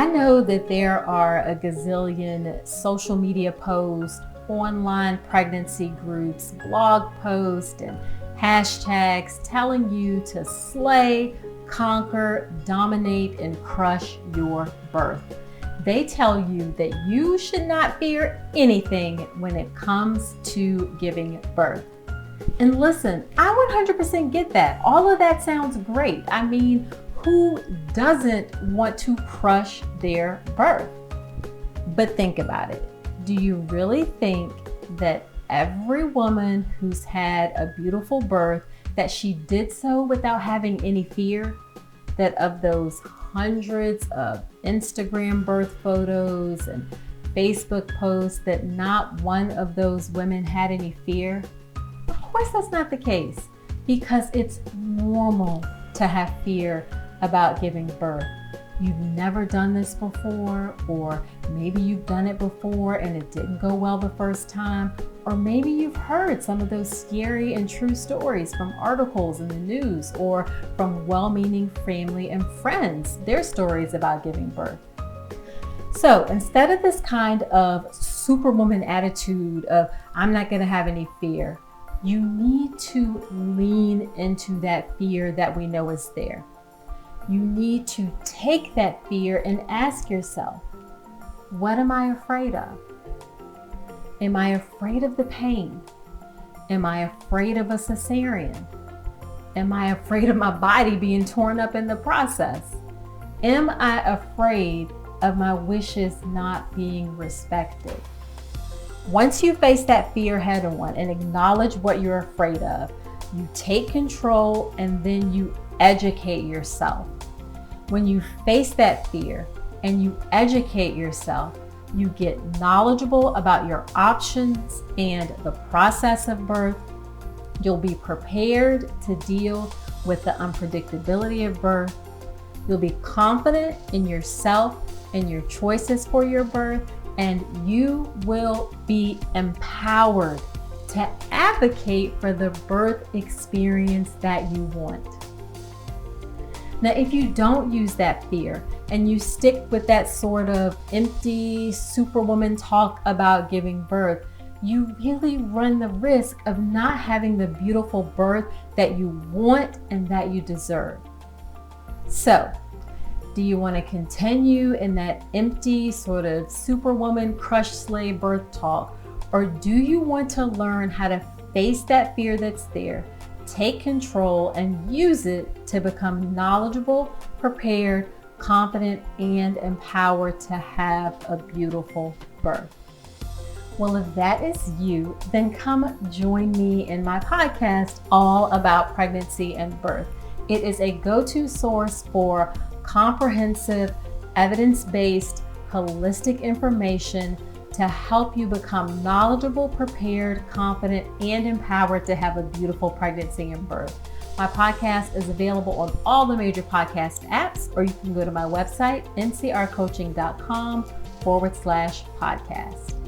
I know that there are a gazillion social media posts, online pregnancy groups, blog posts, and hashtags telling you to slay, conquer, dominate, and crush your birth. They tell you that you should not fear anything when it comes to giving birth. And listen, I 100% get that. All of that sounds great. I mean, who doesn't want to crush their birth? But think about it. Do you really think that every woman who's had a beautiful birth, that she did so without having any fear? That of those hundreds of Instagram birth photos and Facebook posts, that not one of those women had any fear? Of course that's not the case, because it's normal to have fear about giving birth. You've never done this before, or maybe you've done it before and it didn't go well the first time, or maybe you've heard some of those scary and true stories from articles in the news or from well-meaning family and friends, their stories about giving birth. So instead of this kind of superwoman attitude of, I'm not going to have any fear, you need to lean into that fear that we know is there. You need to take that fear and ask yourself, what am I afraid of? Am I afraid of the pain? Am I afraid of a cesarean? Am I afraid of my body being torn up in the process? Am I afraid of my wishes not being respected? Once you face that fear head on and acknowledge what you're afraid of, you take control and then you educate yourself. When you face that fear and you educate yourself, you get knowledgeable about your options and the process of birth. You'll be prepared to deal with the unpredictability of birth. You'll be confident in yourself and your choices for your birth, and you will be empowered to advocate for the birth experience that you want. Now, if you don't use that fear and you stick with that sort of empty superwoman talk about giving birth, you really run the risk of not having the beautiful birth that you want and that you deserve. So, do you want to continue in that empty sort of superwoman crush slay birth talk? Or do you want to learn how to face that fear that's there, take control, and use it to become knowledgeable, prepared, confident, and empowered to have a beautiful birth? Well, if that is you, then come join me in my podcast, All About Pregnancy and Birth. It is a go-to source for comprehensive, evidence-based, holistic information to help you become knowledgeable, prepared, confident, and empowered to have a beautiful pregnancy and birth. My podcast is available on all the major podcast apps, or you can go to my website, ncrcoaching.com/podcast.